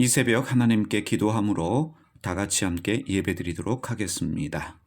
이 새벽 하나님께 기도함으로 다 같이 함께 예배드리도록 하겠습니다.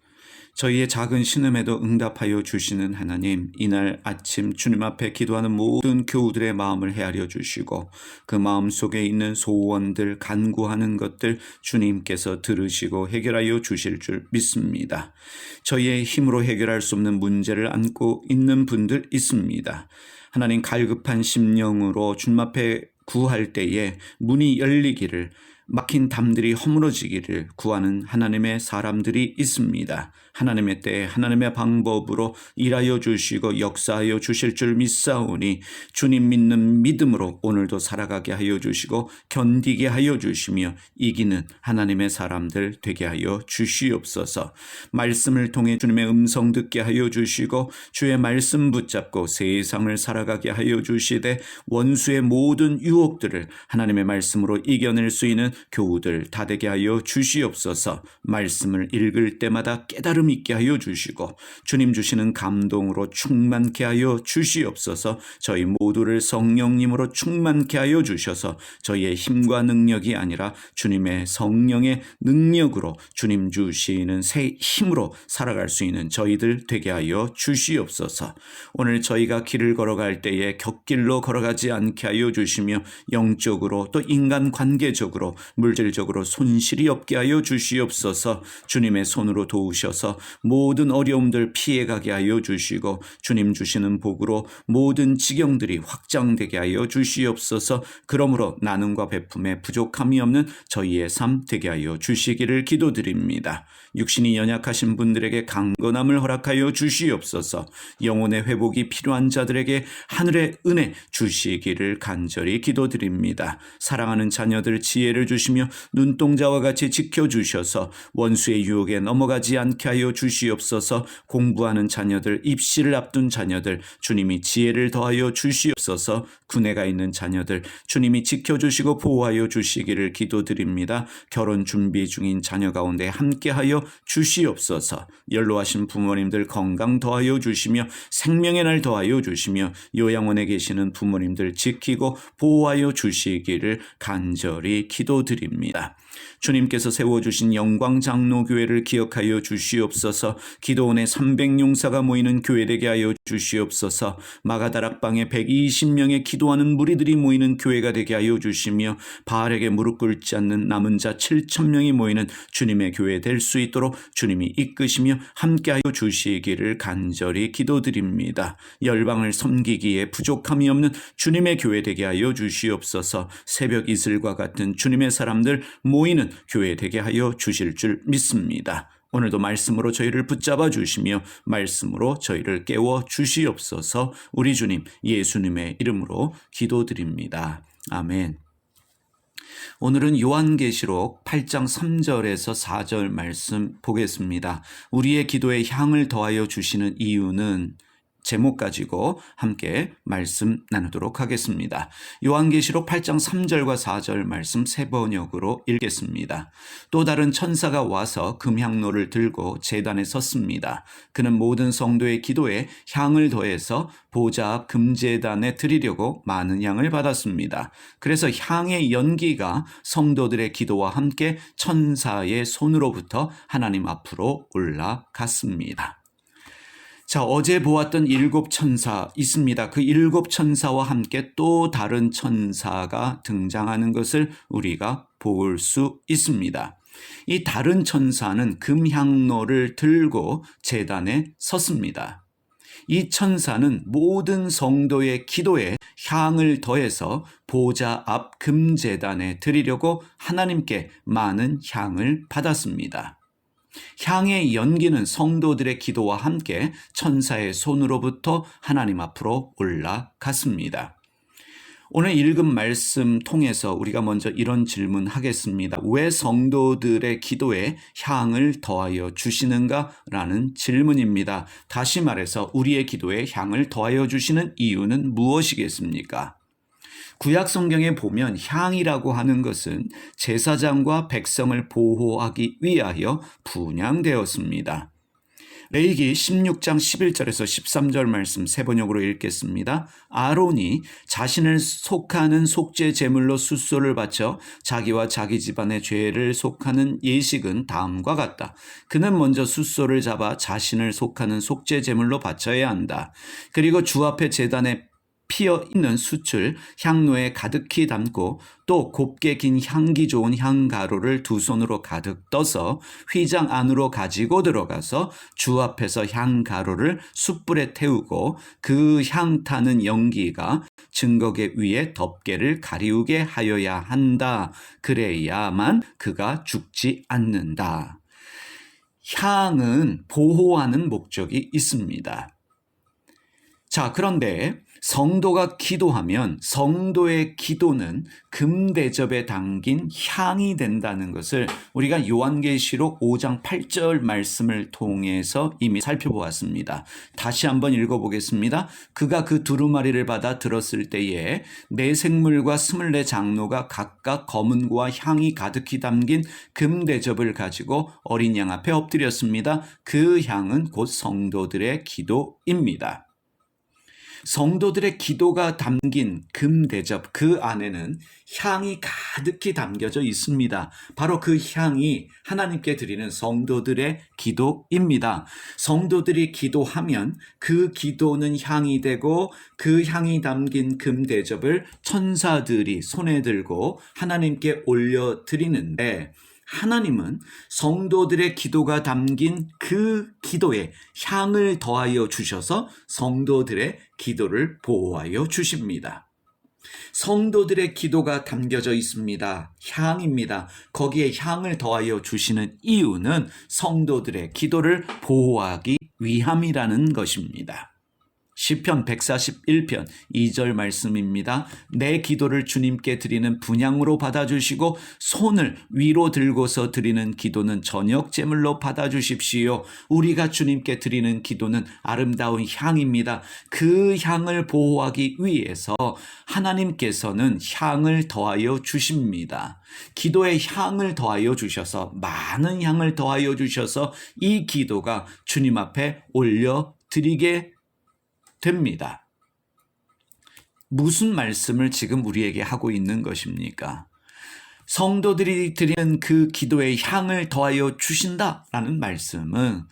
저희의 작은 신음에도 응답하여 주시는 하나님, 이날 아침 주님 앞에 기도하는 모든 교우들의 마음을 헤아려 주시고 그 마음 속에 있는 소원들, 간구하는 것들 주님께서 들으시고 해결하여 주실 줄 믿습니다. 저희의 힘으로 해결할 수 없는 문제를 안고 있는 분들 있습니다. 하나님, 갈급한 심령으로 주님 앞에 구할 때에 문이 열리기를, 막힌 담들이 허물어지기를 구하는 하나님의 사람들이 있습니다. 하나님의 때에 하나님의 방법으로 일하여 주시고 역사하여 주실 줄 믿사오니 주님 믿는 믿음으로 오늘도 살아가게 하여 주시고 견디게 하여 주시며 이기는 하나님의 사람들 되게 하여 주시옵소서. 말씀을 통해 주님의 음성 듣게 하여 주시고 주의 말씀 붙잡고 세상을 살아가게 하여 주시되 원수의 모든 유혹들을 하나님의 말씀으로 이겨낼 수 있는 교우들 다 되게 하여 주시옵소서. 말씀을 읽을 때마다 깨달음 있게 하여 주시고 주님 주시는 감동으로 충만케 하여 주시옵소서. 저희 모두를 성령님으로 충만케 하여 주셔서 저희의 힘과 능력이 아니라 주님의 성령의 능력으로 주님 주시는 새 힘으로 살아갈 수 있는 저희들 되게 하여 주시옵소서. 오늘 저희가 길을 걸어갈 때에 곁길로 걸어가지 않게 하여 주시며 영적으로 또 인간관계적으로 물질적으로 손실이 없게 하여 주시옵소서. 주님의 손으로 도우셔서 모든 어려움들 피해가게 하여 주시고 주님 주시는 복으로 모든 지경들이 확장되게 하여 주시옵소서. 그러므로 나눔과 베품에 부족함이 없는 저희의 삶 되게 하여 주시기를 기도드립니다. 육신이 연약하신 분들에게 강건함을 허락하여 주시옵소서. 영혼의 회복이 필요한 자들에게 하늘의 은혜 주시기를 간절히 기도드립니다. 사랑하는 자녀들 지혜를 주시며 눈동자와 같이 지켜주셔서 원수의 유혹에 넘어가지 않게 하여 주시옵소서. 공부하는 자녀들, 입시를 앞둔 자녀들 주님이 지혜를 더하여 주시옵소서. 군에가 있는 자녀들 주님이 지켜주시고 보호하여 주시기를 기도드립니다. 결혼 준비 중인 자녀 가운데 함께하여 주시옵소서. 연로하신 부모님들 건강 더하여 주시며 생명의 날 더하여 주시며 요양원에 계시는 부모님들 지키고 보호하여 주시기를 간절히 기도드립니다. 주님께서 세워주신 영광장로교회를 기억하여 주시옵소서. 기도원에 300용사가 모이는 교회 되게 하여 주시옵소서. 마가다락방에 120명의 기도하는 무리들이 모이는 교회가 되게 하여 주시며 바알에게 무릎 꿇지 않는 남은 자 7,000명이 모이는 주님의 교회 될 수 있도록 주님이 이끄시며 함께하여 주시기를 간절히 기도드립니다. 열방을 섬기기에 부족함이 없는 주님의 교회 되게 하여 주시옵소서. 새벽 이슬과 같은 주님의 사람들 모이는 교회 되게 하여 주실 줄 믿습니다. 오늘도 말씀으로 저희를 붙잡아 주시며 말씀으로 저희를 깨워 주시옵소서. 우리 주님 예수님의 이름으로 기도드립니다. 아멘. 오늘은 요한계시록 8장 3절에서 4절 말씀 보겠습니다. 우리의 기도에 향을 더하여 주시는 이유는 제목 가지고 함께 말씀 나누도록 하겠습니다. 요한계시록 8장 3절과 4절 말씀 세 번역으로 읽겠습니다. 또 다른 천사가 와서 금향로를 들고 제단에 섰습니다. 그는 모든 성도의 기도에 향을 더해서 보좌 앞 금제단에 드리려고 많은 향을 받았습니다. 그래서 향의 연기가 성도들의 기도와 함께 천사의 손으로부터 하나님 앞으로 올라갔습니다. 자, 어제 보았던 7 천사 있습니다. 그 7 천사와 함께 또 다른 천사가 등장하는 것을 우리가 볼 수 있습니다. 이 다른 천사는 금향로를 들고 제단에 섰습니다. 이 천사는 모든 성도의 기도에 향을 더해서 보좌 앞 금제단에 드리려고 하나님께 많은 향을 받았습니다. 향의 연기는 성도들의 기도와 함께 천사의 손으로부터 하나님 앞으로 올라갔습니다. 오늘 읽은 말씀 통해서 우리가 먼저 이런 질문 하겠습니다. 왜 성도들의 기도에 향을 더하여 주시는가라는 질문입니다. 다시 말해서 우리의 기도에 향을 더하여 주시는 이유는 무엇이겠습니까? 구약 성경에 보면 향이라고 하는 것은 제사장과 백성을 보호하기 위하여 분향되었습니다. 레위기 16장 11절에서 13절 말씀 세 번역으로 읽겠습니다. 아론이 자신을 속하는 속죄 제물로 숫소를 바쳐 자기와 자기 집안의 죄를 속하는 예식은 다음과 같다. 그는 먼저 숫소를 잡아 자신을 속하는 속죄 제물로 바쳐야 한다. 그리고 주 앞에 제단에 피어 있는 숯을 향로에 가득히 담고 또 곱게 긴 향기 좋은 향가루를 두 손으로 가득 떠서 휘장 안으로 가지고 들어가서 주 앞에서 향가루를 숯불에 태우고 그 향 타는 연기가 증거계 위에 덮개를 가리우게 하여야 한다. 그래야만 그가 죽지 않는다. 향은 보호하는 목적이 있습니다. 자, 그런데 성도가 기도하면 성도의 기도는 금대접에 담긴 향이 된다는 것을 우리가 요한계시록 5장 8절 말씀을 통해서 이미 살펴보았습니다. 다시 한번 읽어보겠습니다. 그가 그 두루마리를 받아 들었을 때에 네 생물과 24 장로가 각각 검은 고와 향이 가득히 담긴 금대접을 가지고 어린 양 앞에 엎드렸습니다. 그 향은 곧 성도들의 기도입니다. 성도들의 기도가 담긴 금대접 그 안에는 향이 가득히 담겨져 있습니다. 바로 그 향이 하나님께 드리는 성도들의 기도입니다. 성도들이 기도하면 그 기도는 향이 되고 그 향이 담긴 금대접을 천사들이 손에 들고 하나님께 올려드리는데 하나님은 성도들의 기도가 담긴 그 기도에 향을 더하여 주셔서 성도들의 기도를 보호하여 주십니다. 성도들의 기도가 담겨져 있습니다. 향입니다. 거기에 향을 더하여 주시는 이유는 성도들의 기도를 보호하기 위함이라는 것입니다. 시편 141편 2절 말씀입니다. 내 기도를 주님께 드리는 분향으로 받아주시고 손을 위로 들고서 드리는 기도는 저녁 제물로 받아주십시오. 우리가 주님께 드리는 기도는 아름다운 향입니다. 그 향을 보호하기 위해서 하나님께서는 향을 더하여 주십니다. 기도에 향을 더하여 주셔서 많은 향을 더하여 주셔서 이 기도가 주님 앞에 올려드리게 됩니다. 무슨 말씀을 지금 우리에게 하고 있는 것입니까? 성도들이 드리는 그 기도에 향을 더하여 주신다라는 말씀은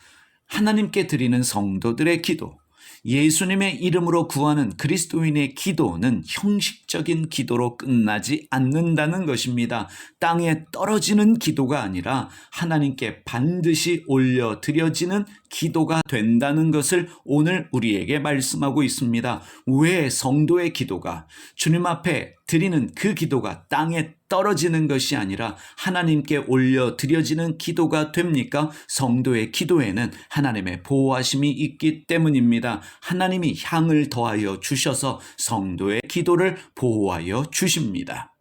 하나님께 드리는 성도들의 기도, 예수님의 이름으로 구하는 그리스도인의 기도는 형식적인 기도로 끝나지 않는다는 것입니다. 땅에 떨어지는 기도가 아니라 하나님께 반드시 올려드려지는 기도가 된다는 것을 오늘 우리에게 말씀하고 있습니다. 왜 성도의 기도가 주님 앞에 드리는 그 기도가 땅에 떨어지는 것이 아니라 하나님께 올려드려지는 기도가 됩니까? 성도의 기도에는 하나님의 보호하심이 있기 때문입니다. 하나님이 향을 더하여 주셔서 성도의 기도를 보호하여 주십니다.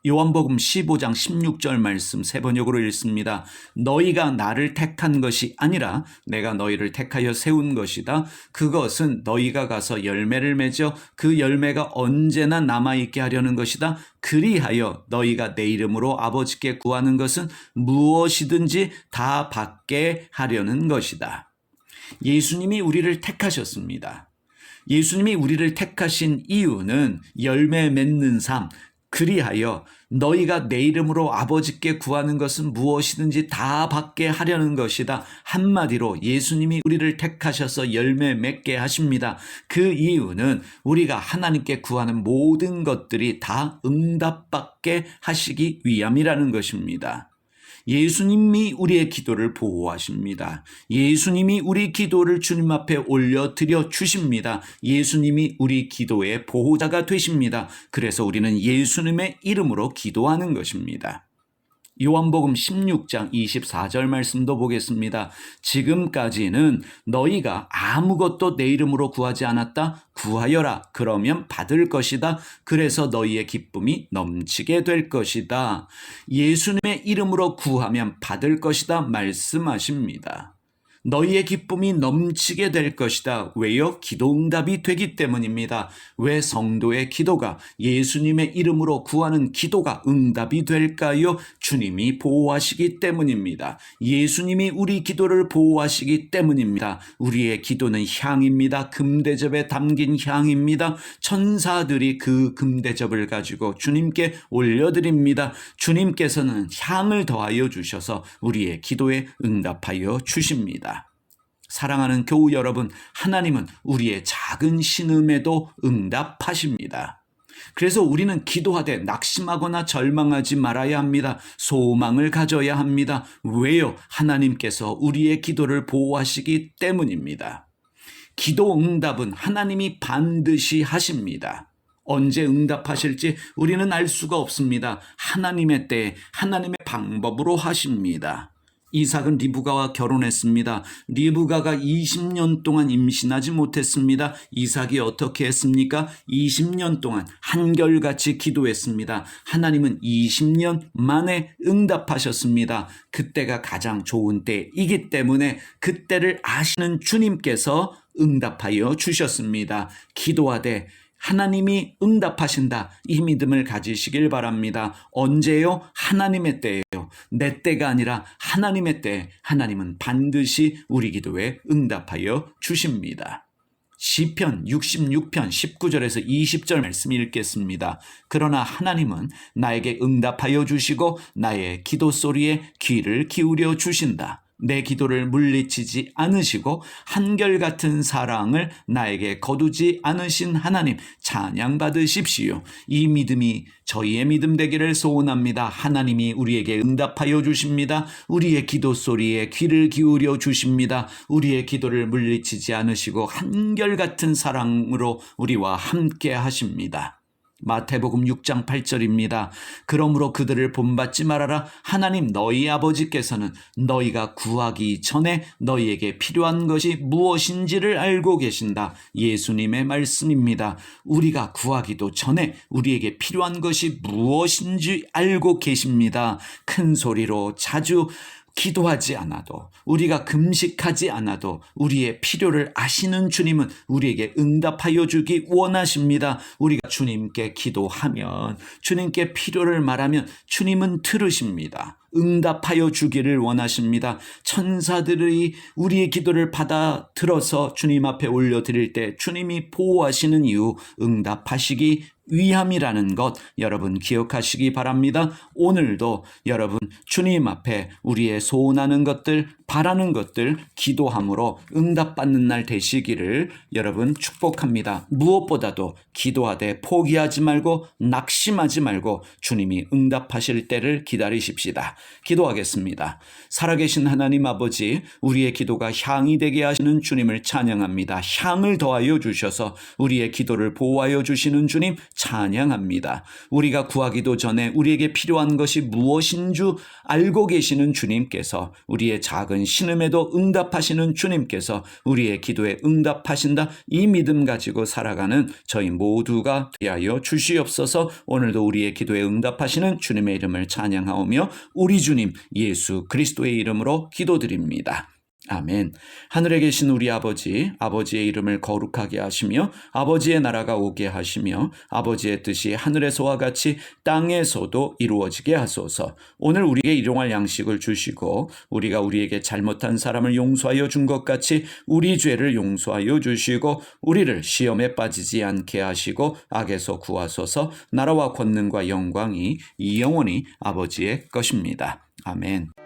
요한복음 15장 16절 말씀 세 번역으로 읽습니다. 너희가 나를 택한 것이 아니라 내가 너희를 택하여 세운 것이다. 그것은 너희가 가서 열매를 맺어 그 열매가 언제나 남아있게 하려는 것이다. 그리하여 너희가 내 이름으로 아버지께 구하는 것은 무엇이든지 다 받게 하려는 것이다. 예수님이 우리를 택하셨습니다. 예수님이 우리를 택하신 이유는 열매 맺는 삶, 그리하여 너희가 내 이름으로 아버지께 구하는 것은 무엇이든지 다 받게 하려는 것이다. 한마디로 예수님이 우리를 택하셔서 열매 맺게 하십니다. 그 이유는 우리가 하나님께 구하는 모든 것들이 다 응답받게 하시기 위함이라는 것입니다. 예수님이 우리의 기도를 보호하십니다. 예수님이 우리 기도를 주님 앞에 올려드려 주십니다. 예수님이 우리 기도의 보호자가 되십니다. 그래서 우리는 예수님의 이름으로 기도하는 것입니다. 요한복음 16장 24절 말씀도 보겠습니다. 지금까지는 너희가 아무것도 내 이름으로 구하지 않았다. 구하여라. 그러면 받을 것이다. 그래서 너희의 기쁨이 넘치게 될 것이다. 예수님의 이름으로 구하면 받을 것이다 말씀하십니다. 너희의 기쁨이 넘치게 될 것이다. 왜요? 기도 응답이 되기 때문입니다. 왜 성도의 기도가, 예수님의 이름으로 구하는 기도가 응답이 될까요? 주님이 보호하시기 때문입니다. 예수님이 우리 기도를 보호하시기 때문입니다. 우리의 기도는 향입니다. 금대접에 담긴 향입니다. 천사들이 그 금대접을 가지고 주님께 올려드립니다. 주님께서는 향을 더하여 주셔서 우리의 기도에 응답하여 주십니다. 사랑하는 교우 여러분, 하나님은 우리의 작은 신음에도 응답하십니다. 그래서 우리는 기도하되 낙심하거나 절망하지 말아야 합니다. 소망을 가져야 합니다. 왜요? 하나님께서 우리의 기도를 보호하시기 때문입니다. 기도 응답은 하나님이 반드시 하십니다. 언제 응답하실지 우리는 알 수가 없습니다. 하나님의 때에 하나님의 방법으로 하십니다. 이삭은 리브가와 결혼했습니다. 리브가가 20년 동안 임신하지 못했습니다. 이삭이 어떻게 했습니까? 20년 동안 한결같이 기도했습니다. 하나님은 20년 만에 응답하셨습니다. 그때가 가장 좋은 때이기 때문에 그때를 아시는 주님께서 응답하여 주셨습니다. 기도하되 하나님이 응답하신다. 이 믿음을 가지시길 바랍니다. 언제요? 하나님의 때예요. 내 때가 아니라 하나님의 때. 하나님은 반드시 우리 기도에 응답하여 주십니다. 시편 66편 19절에서 20절 말씀 읽겠습니다. 그러나 하나님은 나에게 응답하여 주시고 나의 기도 소리에 귀를 기울여 주신다. 내 기도를 물리치지 않으시고 한결같은 사랑을 나에게 거두지 않으신 하나님 찬양 받으십시오. 이 믿음이 저희의 믿음 되기를 소원합니다. 하나님이 우리에게 응답하여 주십니다. 우리의 기도 소리에 귀를 기울여 주십니다. 우리의 기도를 물리치지 않으시고 한결같은 사랑으로 우리와 함께 하십니다. 마태복음 6장 8절입니다. 그러므로 그들을 본받지 말아라. 하나님 너희 아버지께서는 너희가 구하기 전에 너희에게 필요한 것이 무엇인지를 알고 계신다. 예수님의 말씀입니다. 우리가 구하기도 전에 우리에게 필요한 것이 무엇인지 알고 계십니다. 큰 소리로 자주 기도하지 않아도, 우리가 금식하지 않아도 우리의 필요를 아시는 주님은 우리에게 응답하여 주기 원하십니다. 우리가 주님께 기도하면, 주님께 필요를 말하면 주님은 들으십니다. 응답하여 주기를 원하십니다. 천사들이 우리의 기도를 받아 들어서 주님 앞에 올려드릴 때 주님이 보호하시는 이유, 응답하시기 위함이라는 것 여러분 기억하시기 바랍니다. 오늘도 여러분 주님 앞에 우리의 소원하는 것들, 바라는 것들 기도함으로 응답받는 날 되시기를 여러분 축복합니다. 무엇보다도 기도하되 포기하지 말고 낙심하지 말고 주님이 응답하실 때를 기다리십시다. 기도하겠습니다. 살아계신 하나님 아버지, 우리의 기도가 향이 되게 하시는 주님을 찬양합니다. 향을 더하여 주셔서 우리의 기도를 보호하여 주시는 주님 찬양합니다. 우리가 구하기도 전에 우리에게 필요한 것이 무엇인 줄 알고 계시는 주님께서, 우리의 작은 신음에도 응답하시는 주님께서 우리의 기도에 응답하신다. 이 믿음 가지고 살아가는 저희 모두가 되하여 주시옵소서. 오늘도 우리의 기도에 응답하시는 주님의 이름을 찬양하오며 우리 주님 예수 그리스도의 이름으로 기도드립니다. 아멘. 하늘에 계신 우리 아버지, 아버지의 이름을 거룩하게 하시며 아버지의 나라가 오게 하시며 아버지의 뜻이 하늘에서와 같이 땅에서도 이루어지게 하소서. 오늘 우리에게 일용할 양식을 주시고 우리가 우리에게 잘못한 사람을 용서하여 준 것 같이 우리 죄를 용서하여 주시고 우리를 시험에 빠지지 않게 하시고 악에서 구하소서. 나라와 권능과 영광이 영원히 아버지의 것입니다. 아멘.